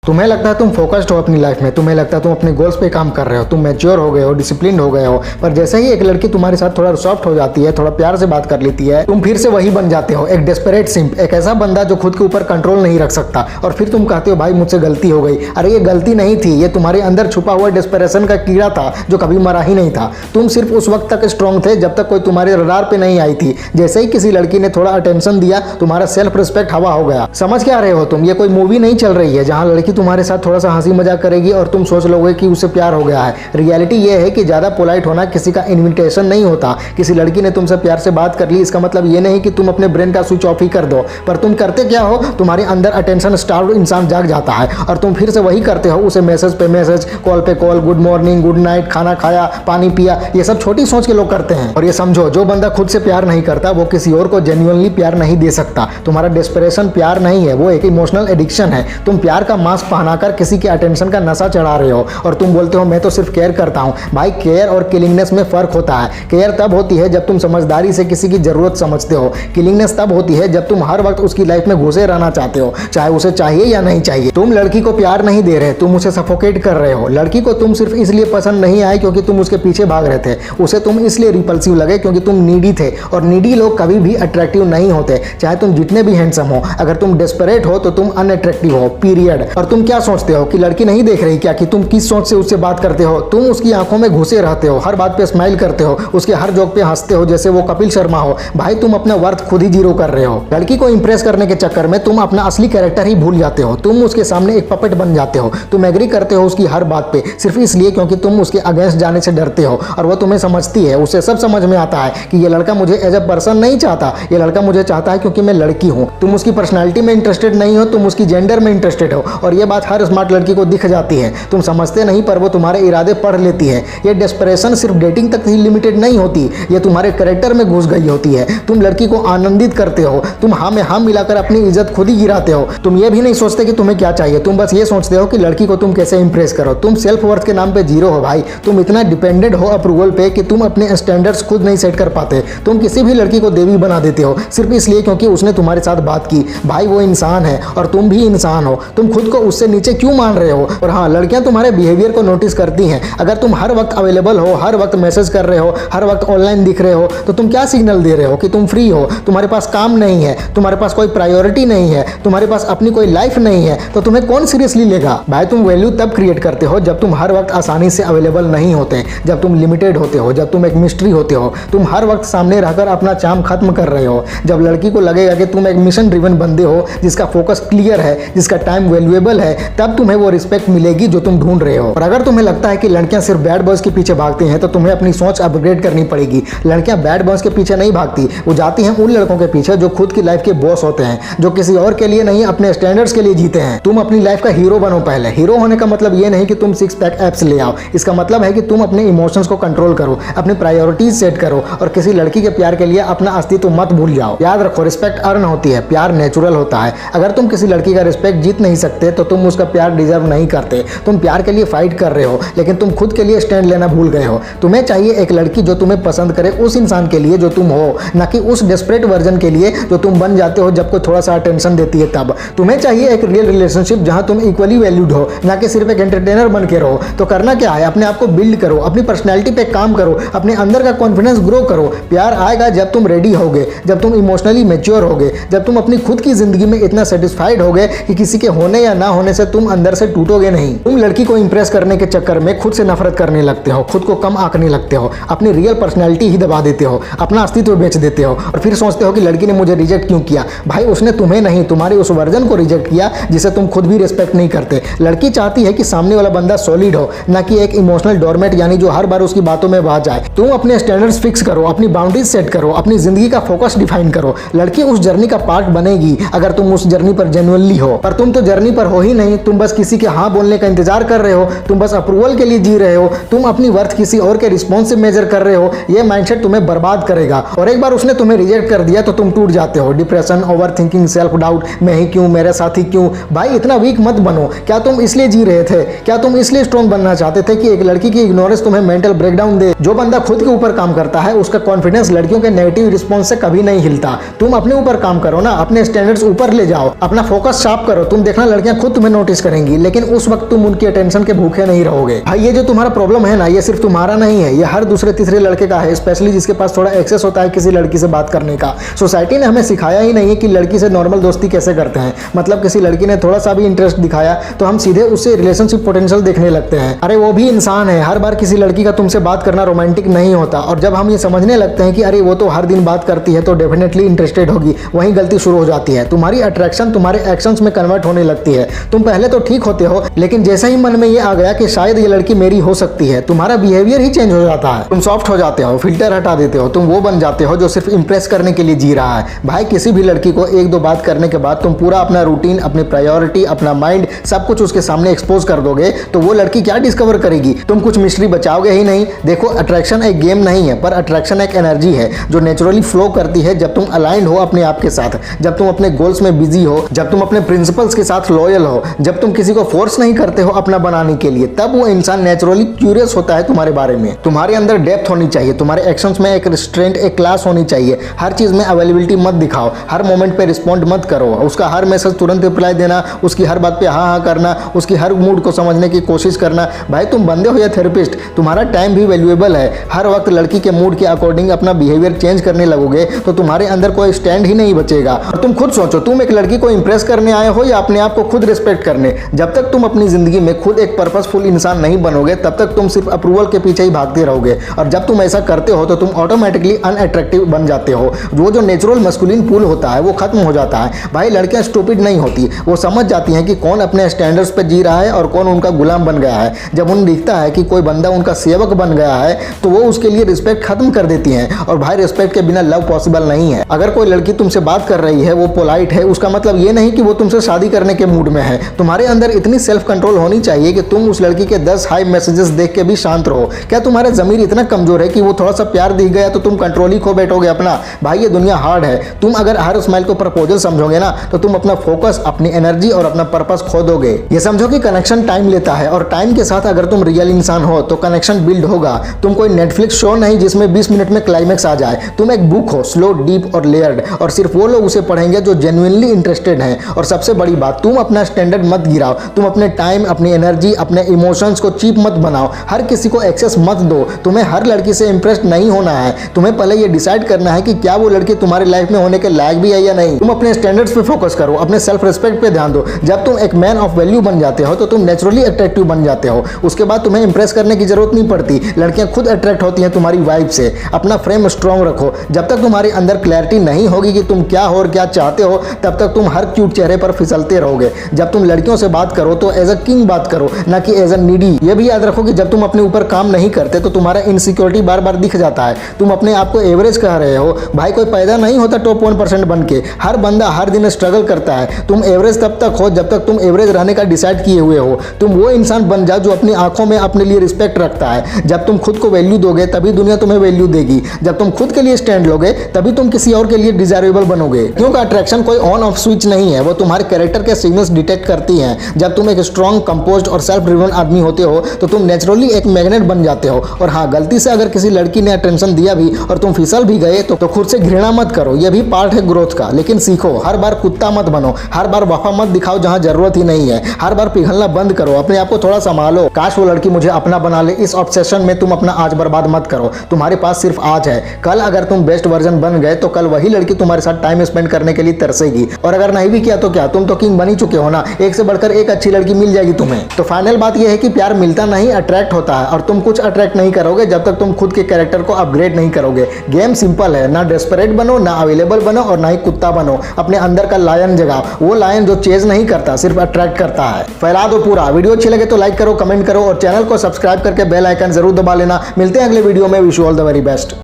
तुम्हें लगता है तुम फोकस्ड हो अपनी लाइफ में, तुम्हें लगता है तुम अपने गोल्स पे काम कर रहे हो, तुम मैच्योर हो गए हो, डिसिप्लिन हो गए हो, पर जैसे ही एक लड़की तुम्हारे साथ थोड़ा सॉफ्ट हो जाती है, थोड़ा प्यार से बात कर लेती है, तुम फिर से वही बन जाते हो, एक डेस्परेट सिंप, एक ऐसा बंदा जो खुद के ऊपर कंट्रोल नहीं रख सकता। और फिर तुम कहते हो भाई मुझसे गलती हो गई। अरे ये गलती नहीं थी, ये तुम्हारे अंदर छुपा हुआ डेस्परेशन का कीड़ा था जो कभी मरा ही नहीं था। तुम सिर्फ उस वक्त तक स्ट्रांग थे जब तक कोई तुम्हारे रडार पे नहीं आई थी। जैसे ही किसी लड़की ने थोड़ा अटेंशन दिया, तुम्हारा सेल्फ रिस्पेक्ट हवा हो गया। समझ क्या रहे हो तुम? ये कोई मूवी नहीं चल रही है जहां लड़की तुम्हारे साथ थोड़ा सा हंसी मजाक करेगी और तुम सोच लोगे कि उसे प्यार हो गया है। रियलिटी ये है कि ज्यादा पोलाइट होना किसी का इन्विटेशन नहीं होता। किसी लड़की ने तुमसे प्यार से बात कर ली, इसका मतलब ये नहीं कि तुम अपने ब्रेन का स्विच ऑफ ही कर दो, पर तुम करते क्या हो, तुम्हारे अंदर अटेंशन स्टार्व इंसान जाग जाता है और तुम फिर से वही करते हो, उसे मैसेज पे मैसेज, कॉल पे call, good morning, good night, खाना खाया, पानी पिया, ये सब छोटी सोच के लोग करते हैं। और ये समझो, जो बंदा खुद से प्यार नहीं करता वो किसी और को जेन्युइनली प्यार नहीं दे सकता। तुम्हारा डेस्परेशन प्यार नहीं है, वो एक इमोशनल एडिक्शन है। तुम प्यार का मास्क पहनाकर किसी के अटेंशन का नशा चढ़ा रहे हो और तुम बोलते हो मैं तो सिर्फ केयर करता हूं। भाई केयर और किलिंगनेस में फर्क होता है। केयर तब होती है जब तुम समझदारी से किसी की जरूरत समझते हो। किलिंगनेस तब होती है जब तुम हर वक्त उसकी लाइफ में घुसे रहना चाहते हो, चाहे उसे चाहिए या नहीं चाहिए। तुम लड़की को प्यार नहीं दे रहे, तुम उसे सफोकेट कर रहे हो। लड़की को तुम सिर्फ इसलिए पसंद नहीं आए क्योंकि तुम उसके पीछे भाग रहे थे। उसे तुम इसलिए रिपल्सिव लगे क्योंकि तुम नीडी थे, और नीडी लोग कभी भी अट्रैक्टिव नहीं होते, चाहे तुम जितने भी हैंडसम हो। अगर तुम डेस्परेट हो तो तुम अनअट्रैक्टिव हो, पीरियड। और तुम क्या सोचते हो कि लड़की नहीं देख रही क्या कि तुम किस सोच से उससे बात करते हो? तुम उसकी आंखों में घुसे रहते हो, हर बात पे स्माइल करते हो, उसके हर जोक पे हंसते हो जैसे वो कपिल शर्मा हो। भाई तुम अपना वर्थ खुद ही जीरो कर रहे हो। लड़की को इंप्रेस करने के चक्कर में तुम अपना असली कैरेक्टर ही भूल जाते हो। तुम उसके सामने एक पपेट बन जाते हो। तुम एग्री करते हो उसकी हर बात पे सिर्फ इसलिए क्योंकि तुम उसके अगेंस्ट जाने से डरते हो, और वो तुम्हें समझती है। उसे सब समझ में आता है कि ये लड़का मुझे एज अ पर्सन नहीं चाहता, ये लड़का मुझे चाहता है क्योंकि मैं लड़की हूँ। तुम उसकी पर्सनैलिटी में इंटरेस्टेड नहीं हो, तुम उसकी जेंडर में इंटरेस्टेड हो, और ये बात हर स्मार्ट लड़की को दिख जाती है। तुम समझते नहीं पर वो तुम्हारे इरादे पढ़ लेती है। ये डेस्परेशन सिर्फ डेटिंग तक ही लिमिटेड नहीं होती, ये तुम्हारे कैरेक्टर में घुस गई होती है। तुम लड़की को आनंदित करते हो, तुम हाँ में हाँ मिलाकर अपनी इज्जत खुद ही गिराते हो। तुम ये भी नहीं सोचते कि तुम्हें क्या चाहिए, तुम बस ये सोचते हो कि लड़की को तुम कैसे इंप्रेस करो। तुम सेल्फ वर्थ के नाम पे जीरो हो भाई। तुम इतना डिपेंडेंट हो अप्रूवल पे कि तुम अपने स्टैंडर्ड्स खुद नहीं सेट कर पाते। तुम किसी भी लड़की को देवी बना देते हो सिर्फ इसलिए क्योंकि उसने तुम्हारे साथ बात की। भाई वो इंसान है और तुम भी इंसान हो, तुम खुद को उससे नीचे क्यों मान रहे हो? और हाँ, लड़कियां तुम्हारे बिहेवियर को नोटिस करती हैं। अगर तुम हर वक्त अवेलेबल हो, हर वक्त मैसेज कर रहे हो, हर वक्त ऑनलाइन दिख रहे हो, तो तुम क्या सिग्नल दे रहे हो? कि तुम फ्री हो, तुम्हारे पास काम नहीं है, तुम्हारे पास कोई प्रायोरिटी नहीं है, तुम्हारे पास अपनी कोई लाइफ नहीं है, तो तुम्हें कौन सीरियसली लेगा? भाई तुम वैल्यू तब क्रिएट करते हो जब तुम हर वक्त आसानी से अवेलेबल नहीं होते, जब तुम लिमिटेड होते हो, जब तुम एक मिस्ट्री होते हो, तुम हर वक्त सामने रहकर अपना चार्म खत्म कर रहे हो। जब लड़की को लगेगा कि तुम एक मिशन ड्रिवन बंदे हो जिसका फोकस क्लियर है, जिसका टाइम वैल्यूएबल है, तब तुम्हें वो रिस्पेक्ट मिलेगी जो तुम ढूंढ रहे हो। और अगर तुम्हें लगता है कि लड़कियां सिर्फ बैड बॉयज के पीछे भागती हैं, तो तुम्हें अपनी सोच अपग्रेड करनी पड़ेगी। लड़कियां बैड बॉयज के पीछे नहीं भागती, वो जाती हैं उन लड़कों के पीछे जो खुद की लाइफ के बॉस होते हैं, जो किसी और के लिए नहीं अपने स्टैंडर्ड्स के लिए जीते हैं। तुम अपनी लाइफ का हीरो बनो पहले। हीरो होने का मतलब ये नहीं कि तुम सिक्स पैक एप्स ले आओ, इसका मतलब है कि तुम अपने इमोशंस को कंट्रोल करो, अपनी प्रायोरिटीज सेट करो, और किसी लड़की के प्यार के लिए अपना अस्तित्व मत भूल जाओ। याद रखो, रिस्पेक्ट अर्न होती है, प्यार नेचुरल होता है। अगर तुम किसी लड़की का रिस्पेक्ट जीत नहीं सकते तो तुम उसका प्यार डिजर्व नहीं करते। तुम प्यार के लिए फाइट कर रहे हो लेकिन तुम खुद के लिए स्टैंड लेना भूल गए हो। तुम्हें चाहिए एक लड़की जो तुम्हें पसंद करे उस इंसान के लिए जो तुम हो, ना कि उस डेस्परेट वर्जन के लिए जो तुम बन जाते हो जब कोई थोड़ा सा अटेंशन देती है तब। तुम्हें चाहिए एक रियल रिलेशनशिप जहां तुम इक्वली वैल्यूड हो, ना कि सिर्फ एक एंटरटेनर बन के रहो। तो करना क्या है, अपने आप को बिल्ड करो, अपनी पर्सनैलिटी पे काम करो, अपने अंदर का कॉन्फिडेंस ग्रो करो। प्यार आएगा जब तुम रेडी होगे, जब तुम इमोशनली मैच्योर होगे, जब तुम अपनी खुद की जिंदगी में इतना सेटिस्फाइड होगे कि किसी के होने या ना होने से तुम अंदर से टूटोगे नहीं। तुम लड़की को इंप्रेस करने के चक्कर में खुद से नफरत करने लगते हो, खुद को कम आंकने लगते हो, अपनी रियल पर्सनैलिटी ही दबा देते हो, अपना अस्तित्व बेच देते हो, और फिर सोचते हो कि लड़की ने मुझे रिजेक्ट क्यों किया। भाई उसने तुम्हें नहीं, तुम्हारे उस वर्जन को रिजेक्ट किया जिसे तुम खुद भी रिस्पेक्ट नहीं करते। लड़की चाहती है कि सामने वाला बंदा सॉलिड हो, ना कि एक इमोशनल डोरमेट, यानी जो हर बार उसकी बातों में बह जाए। तुम अपने स्टैंडर्ड्स फिक्स करो, अपनी बाउंड्रीज सेट करो, अपनी जिंदगी का फोकस डिफाइन करो। लड़की उस जर्नी का पार्ट बनेगी अगर तुम उस जर्नी पर जेन्युइनली हो, पर तुम तो जर्नी पर हो ही नहीं। तुम बस किसी के हाँ बोलने का इंतजार कर रहे हो, तुम बस अप्रूवल के लिए जी रहे हो, तुम अपनी वर्थ किसी और के रिस्पॉन्स से मेजर कर रहे हो। ये माइंडसेट तुम्हें बर्बाद करेगा, और एक बार उसने तुम्हें रिजेक्ट कर दिया तो तुम टूट जाते हो। Depression, over thinking, self doubt, मैं ही क्यों, मेरे साथ ही क्यों। भाई इतना वीक मत बनो। क्या तुम इसलिए जी रहे थे? क्या तुम इसलिए स्ट्रॉन्ग बनना चाहते थे कि एक लड़की की इग्नोरेंस तुम्हें मेंटल ब्रेकडाउन दे? जो बंदा खुद के ऊपर काम करता है उसका कॉन्फिडेंस लड़कियों के नेगेटिव रिस्पॉन्स से कभी नहीं हिलता। तुम अपने ऊपर काम करो ना, अपने स्टैंडर्ड्स ऊपर ले जाओ, अपना फोकस शार्प करो। तुम देखना लड़कियां खुद तुम्हें नोटिस करेंगी, लेकिन उस वक्त तुम उनकी अटेंशन के भूखे नहीं रहोगे। भाई ये जो तुम्हारा प्रॉब्लम है ना, ये सिर्फ तुम्हारा नहीं है, ये हर दूसरे तीसरे लड़के का है, स्पेशली जिसके पास थोड़ा एक्सेस होता है किसी लड़की से बात करने का। सोसाइटी ने हमें सिखाया ही नहीं है कि लड़की से नॉर्मल दोस्ती कैसे करते हैं। मतलब किसी लड़की ने थोड़ा सा भी इंटरेस्ट दिखाया तो हम सीधे उससे रिलेशनशिप पोटेंशियल देखने लगते हैं। अरे वो भी इंसान है, हर बार किसी लड़की का तुमसे बात करना रोमांटिक नहीं होता। और जब हम ये समझने लगते हैं कि अरे वो तो हर दिन बात करती है तो डेफिनेटली इंटरेस्टेड होगी, वहीं गलती शुरू हो जाती है। तुम्हारी अट्रैक्शन तुम्हारे एक्शंस में कन्वर्ट होने लगती है। तुम पहले तो ठीक होते हो, लेकिन जैसे ही मन में ये आ गया कि शायद ये लड़की मेरी हो सकती है, तुम्हारा बिहेवियर ही चेंज हो जाता है। तुम सॉफ्ट हो जाते हो, फिल्टर हटा देते हो, तुम वो बन जाते हो जो सिर्फ इंप्रेस करने के लिए जी रहा है। भाई किसी भी लड़की को एक दो बात करने के बाद तुम पूरा अपना रूटीन, अपनी प्रायोरिटी, अपना माइंड सब कुछ उसके सामने एक्सपोज कर दोगे तो वो लड़की क्या डिस्कवर करेगी? तुम कुछ मिस्ट्री बचाओगे ही नहीं। देखो अट्रैक्शन एक गेम नहीं है, पर अट्रैक्शन एक एनर्जी है जो नेचुरली फ्लो करती है जब तुम अलाइंड हो अपने आप के साथ, जब तुम अपने गोल्स में बिजी हो, जब तुम अपने प्रिंसिपल्स के साथ लॉयल हो, जब तुम किसी को फोर्स नहीं करते हो अपना बनाने के लिए, तब वो इंसान नेचुरली क्यूरियस होता है तुम्हारे बारे में। तुम्हारे अंदर डेप्थ होनी चाहिए, तुम्हारे एक्शंस में एक रिस्ट्रेंट, एक क्लास होनी चाहिए। हर चीज में अवेलेबिलिटी मत दिखाओ, हर मोमेंट पे रिस्पॉन्ड मत करो, उसका हर मैसेज तुरंत रिप्लाई देना, उसकी हर बात पे हाँ हाँ करना, उसकी हर मूड को समझने की कोशिश करना। भाई तुम बंदे हो या थेरेपिस्ट, तुम्हारा टाइम भी वैल्यूएबल है। हर वक्त लड़की के मूड के अकॉर्डिंग अपना बिहेवियर चेंज करने लगोगे तो तुम्हारे अंदर कोई स्टैंड ही नहीं बचेगा। और तुम खुद सोचो, तुम एक लड़की को इंप्रेस करने आए हो या अपने आप को खुद रिस्पेक्ट करने? जब तक तुम अपनी जिंदगी में खुद एक पर्पसफुल इंसान नहीं बनोगे तब तक तुम सिर्फ अप्रूवल के पीछे ही भागते रहोगे। और जब तुम ऐसा करते हो तो तुम ऑटोमेटिकली अनअट्रैक्टिव बन जाते हो। जो नेचुरल मस्कुलिन पूल होता है वो खत्म हो जाता है। भाई लड़कियां स्टूपिड नहीं होती, वो समझ जाती हैं कि कौन अपने स्टैंडर्ड्स पे जी रहा है और कौन उनका गुलाम बन गया है। जब उन्हें दिखता है कि कोई बंदा उनका सेवक बन गया है तो वो उसके लिए रिस्पेक्ट खत्म कर देती हैं। और भाई रिस्पेक्ट के बिना लव पॉसिबल नहीं है। अगर कोई लड़की तुमसे बात कर रही है, वो पोलाइट है, उसका मतलब ये नहीं कि वो तुमसे शादी करने के मूड में है। तुम्हारे अंदर इतनी सेल्फ कंट्रोल होनी चाहिए कि तुम उस लड़की के 10 हाई मैसेजेस देख के भी शांत रहो। क्या तुम्हारा जमीर इतना कमजोर है कि वो थोड़ा सा प्यार दिख गया तो तुम कंट्रोल ही खो बैठोगे अपना? भाई ये दुनिया हार्ड है। तुम अगर हर स्माइल को प्रपोजल समझोगे ना तो तुम अपना फोकस, अपनी एनर्जी और अपना पर्पस खो दोगे। ये समझो कि कनेक्शन टाइम लेता है और टाइम के साथ अगर तुम रियल इंसान हो तो कनेक्शन बिल्ड होगा। तुम कोई नेटफ्लिक्स शो नहीं जिसमें 20 मिनट में क्लाइमेक्स आ जाए। तुम एक बुक हो, स्लो, डीप और लेयर्ड, और सिर्फ वो लोग उसे पढ़ेंगे जो जेन्युइनली इंटरेस्टेड हैं। और सबसे बड़ी बात, तुम अपना स्टैंडर्ड मत गिराओ। तुम अपने टाइम, अपनी एनर्जी, अपने इमोशंस को चीप मत बनाओ। हर किसी को एक्सेस मत दो। तुम्हें हर लड़की से इंप्रेस्ड नहीं होना है। तुम्हें पहले ये डिसाइड करना है कि क्या वो लड़की तुम्हारी लाइफ में होने के लायक भी है या नहीं। तुम अपने स्टैंडर्ड्स पे फोकस करो, अपने सेल्फ रिस्पेक्ट पे ध्यान दो। जब तुम एक मैन ऑफ वैल्यू बन जाते हो तो तुम नेचुरली अट्रैक्टिव बन जाते हो। उसके बाद तुम्हें इंप्रेस करने की जरूरत नहीं पड़ती। लड़कियां खुद अट्रैक्ट होती हैं तुम्हारी वाइब से। अपना फ्रेम स्ट्रांग रखो। जब तक तुम्हारे अंदर क्लैरिटी नहीं होगी कि तुम क्या हो और क्या चाहते हो, तब तक तुम हर क्यूट चेहरे पर फिसलते रहोगे। जब तुम लड़कियों से बात करो तो एज अ किंग बात करो, ना कि एज अ नीडी। ये भी याद रखो कि जब तुम अपने ऊपर काम नहीं करते तो तुम्हारा इनसिक्योरिटी बार बार दिख जाता है। तुम अपने आप को एवरेज कह रहे हो। भाई कोई पैदा नहीं होता टॉप 1% बन के। हर बंदा हर दिन स्ट्रगल करता है। तुम एवरेज तब तक हो जब तक तुम एवरेज रहने का डिसाइड किए हुए हो। तुम वो इंसान बन जाओ जो अपनी आंखों में अपने लिए रिस्पेक्ट रखता है। जब तुम खुद को वैल्यू दोगे तभी दुनिया तुम्हें वैल्यू देगी। जब तुम खुद के लिए स्टैंड लोगे तभी तुम किसी और के लिए डिजायरेबल बनोगे। क्योंकि अट्रैक्शन कोई ऑन ऑफ स्विच नहीं है, वो तुम्हारे कैरेक्टर के सिग्नल्स डिटेक्ट करती है। जब तुम एक स्ट्रॉन्ग, कंपोज्ड और सेल्फ ड्रिवन आदमी होते हो तो तुम नेचुरली एक मैग्नेट बन जाते हो। और हाँ, गलती से अगर किसी लड़की ने अटेंशन दिया भी और तुम फिसल भी गए तो खुद से घृणा मत करो। यह भी पार्ट है ग्रोथ का। लेकिन सीखो, हर बार कुत्ता मत बनो, हर बार वफा मत दिखाओ जहां जरूरत ही नहीं है। हर बार पिघलना बंद करो, अपने आप को थोड़ा संभालो। काश वो लड़की मुझे अपना बना ले, इस ऑब्सेशन में तुम अपना आज बर्बाद मत करो। तुम्हारे पास सिर्फ आज है। कल अगर तुम बेस्ट वर्जन बन गए तो कल वही लड़की तुम्हारे साथ टाइम स्पेंड करने के लिए तरसेगी। और अगर नहीं भी किया तो क्या, तुम तो किंग बन ही चुके हो ना। एक से बढ़कर एक अच्छी लड़की मिल जाएगी तुम्हें। तो फाइनल बात यह है कि प्यार मिलता नहीं, अट्रैक्ट होता है। और तुम कुछ अट्रैक्ट नहीं करोगे जब तक तुम खुद के कैरेक्टर को अपग्रेड नहीं करोगे। गेम सिंपल है, ना डेस्परेट बनो, ना अवेलेबल बनो और ना ही कुत्ता बनो। अपने अंदर का लायन जगाओ, वो लायन जो चेज नहीं करता, सिर्फ अट्रैक्ट करता है। फैला दो पूरा। वीडियो अच्छी लगे तो लाइक करो, कमेंट करो और चैनल को सब्सक्राइब करके बेल आइकन जरूर दबा लेना। मिलते हैं अगले वीडियो में। Wish you all the very best.